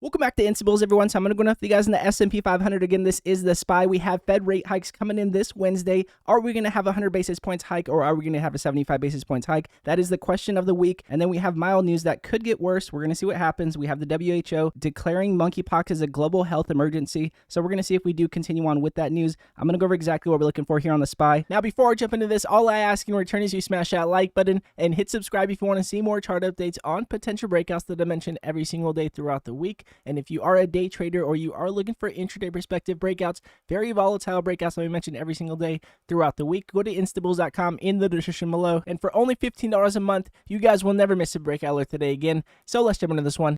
Welcome back to Insta-Bulls, everyone. So I'm going to go with you guys in the S&P 500 again. This is the SPY. We have Fed rate hikes coming in this Wednesday. Are we going to have a 100 basis points hike or are we going to have a 75 basis points hike? That is the question of the week. And then we have mild news that could get worse. We're going to see what happens. We have the WHO declaring monkeypox as a global health emergency. So we're going to see if we do continue on with that news. I'm going to go over exactly what we're looking for here on the SPY. Now, before I jump into this, all I ask in return is you smash that like button and hit subscribe if you want to see more chart updates on potential breakouts that I mention every single day throughout the week. And if you are a day trader or you are looking for intraday perspective breakouts, very volatile breakouts that we mention every single day throughout the week, go to instabulls.com in the description below. And for only $15 a month, you guys will never miss a breakout alert today again. So let's jump into this one.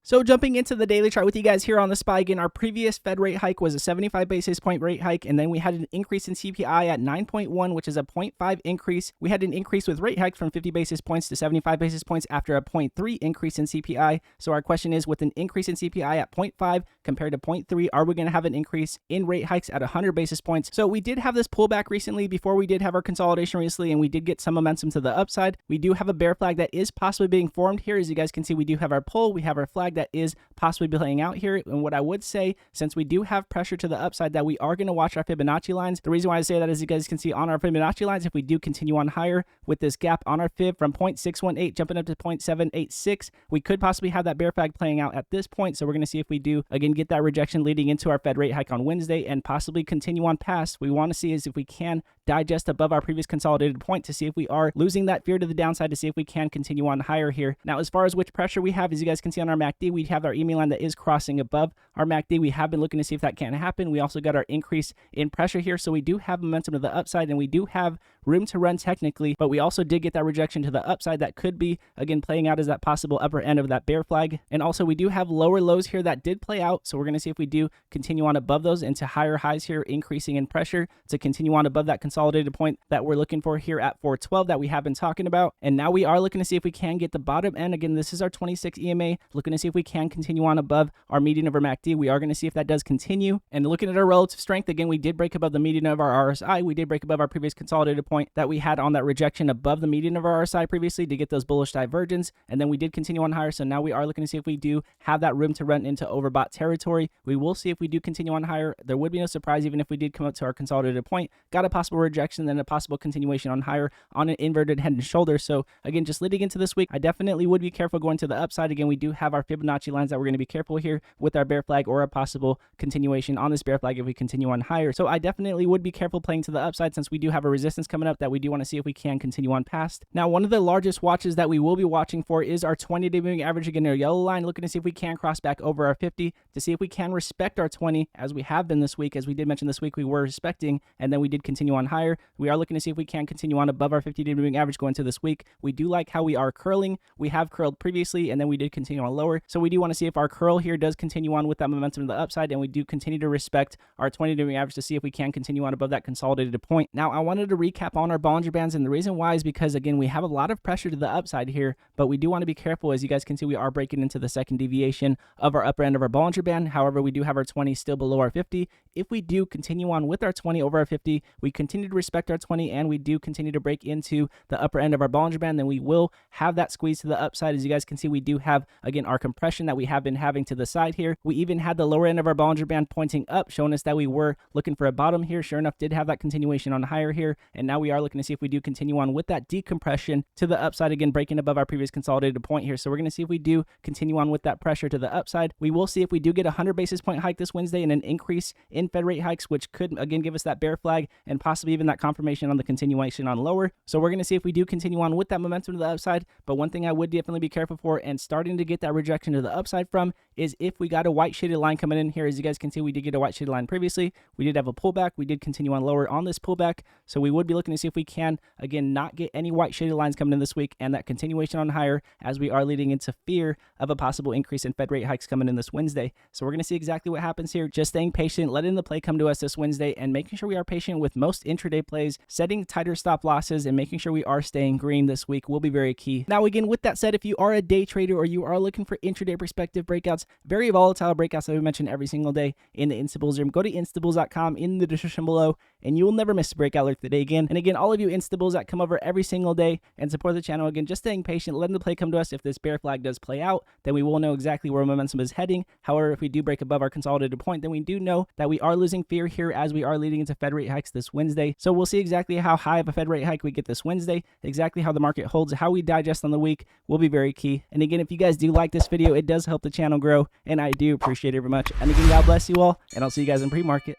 So jumping into the daily chart with you guys here on the SPY again, our previous Fed rate hike was a 75 basis point rate hike, and then we had an increase in CPI at 9.1, which is a 0.5 increase. We had an increase with rate hikes from 50 basis points to 75 basis points after a 0.3 increase in CPI. So our question is, with an increase in CPI at 0.5 compared to 0.3, are we going to have an increase in rate hikes at 100 basis points? So we did have this pullback recently before we did have our consolidation recently, and we did get some momentum to the upside. We do have a bear flag that is possibly being formed here. As you guys can see, we do have our pull, we have our flag that is possibly playing out here. And what I would say, since we do have pressure to the upside, that we are going to watch our Fibonacci lines. The reason why I say that is you guys can see on our Fibonacci lines, if we do continue on higher with this gap on our Fib from 0.618 jumping up to 0.786, we could possibly have that bear flag playing out at this point. So we're going to see if we do, again, get that rejection leading into our Fed rate hike on Wednesday and possibly continue on past. We want to see is if we can digest above our previous consolidated point to see if we are losing that fear to the downside, to see if we can continue on higher here. Now, as far as which pressure we have, as you guys can see on our MACD, we have our EMA line that is crossing above our MACD. We have been looking to see if that can happen. We also got our increase in pressure here. So we do have momentum to the upside and we do have room to run technically, but we also did get that rejection to the upside that could be, again, playing out as that possible upper end of that bear flag. And also we do have lower lows here that did play out. So we're going to see if we do continue on above those into higher highs here, increasing in pressure to continue on above that consolidated point that we're looking for here at 412 that we have been talking about. And now we are looking to see if we can get the bottom end. Again, this is our 26 EMA, looking to see if we can continue on above our median of our MACD. We are going to see if that does continue. And looking at our relative strength, again, we did break above the median of our RSI. We did break above our previous consolidated point that we had on that rejection above the median of our RSI previously to get those bullish divergence. And then we did continue on higher. So now we are looking to see if we do have that room to run into overbought territory. We will see if we do continue on higher. There would be no surprise even if we did come up to our consolidated point, got a possible rejection, then a possible continuation on higher on an inverted head and shoulder. So again, just leading into this week, I definitely would be careful going to the upside. Again, we do have our Fibonacci lines that we're going to be careful here with our bear flag or a possible continuation on this bear flag if we continue on higher. So I definitely would be careful playing to the upside since we do have a resistance coming up that we do want to see if we can continue on past. Now, one of the largest watches that we will be watching for is our 20-day moving average, again, our yellow line, looking to see if we can cross back over our 50 to see if we can respect our 20 as we have been this week. As we did mention this week, we were respecting and then we did continue on higher. We are looking to see if we can continue on above our 50-day moving average going into this week. We do like how we are curling. We have curled previously and then we did continue on lower. So we do want to see if our curl here does continue on with that momentum to the upside, and we do continue to respect our 20-day moving average to see if we can continue on above that consolidated point. Now, I wanted to recap on our Bollinger Bands, and the reason why is because, again, we have a lot of pressure to the upside here, but we do want to be careful. As you guys can see, we are breaking into the second deviation of our upper end of our Bollinger Band. However, we do have our 20 still below our 50. If we do continue on with our 20 over our 50, we continue to respect our 20 and we do continue to break into the upper end of our Bollinger Band, then we will have that squeeze to the upside. As you guys can see, we do have, again, our compression that we have been having to the side here. We even had the lower end of our Bollinger Band pointing up, showing us that we were looking for a bottom here. Sure enough, did have that continuation on higher here. And now we are looking to see if we do continue on with that decompression to the upside, again, breaking above our previous consolidated point here. So we're going to see if we do continue on with that pressure to the upside. We will see if we do get a 100 basis point hike this Wednesday and an increase in Fed rate hikes, which could, again, give us that bear flag and possibly even that confirmation on the continuation on lower. So we're going to see if we do continue on with that momentum to the upside. But one thing I would definitely be careful for and starting to get that rejection to the upside from is if we got a white shaded line coming in here. As you guys can see, we did get a white shaded line previously. We did have a pullback. We did continue on lower on this pullback. So we would be looking to see if we can, again, not get any white shaded lines coming in this week and that continuation on higher as we are leading into fear of a possible increase in Fed rate hikes coming in this Wednesday. So we're going to see exactly what happens here. Just staying patient, letting the play come to us this Wednesday and making sure we are patient with most intraday plays, setting tighter stop losses and making sure we are staying green this week will be very key. Now, again, with that said, if you are a day trader or you are looking for intraday perspective breakouts, very volatile breakouts that we mention every single day in the Instabulls room. Go to instabulls.com in the description below, and you will never miss a breakout alert today again. And again, all of you Instabulls that come over every single day and support the channel, again, just staying patient, letting the play come to us. If this bear flag does play out, then we will know exactly where momentum is heading. However, if we do break above our consolidated point, then we do know that we are losing fear here as we are leading into Fed rate hikes this Wednesday. So we'll see exactly how high of a Fed rate hike we get this Wednesday, exactly how the market holds, how we digest on the week will be very key. And again, if you guys do like this video, it does help the channel grow, and I do appreciate it very much. And again, God bless you all, and I'll see you guys in pre-market.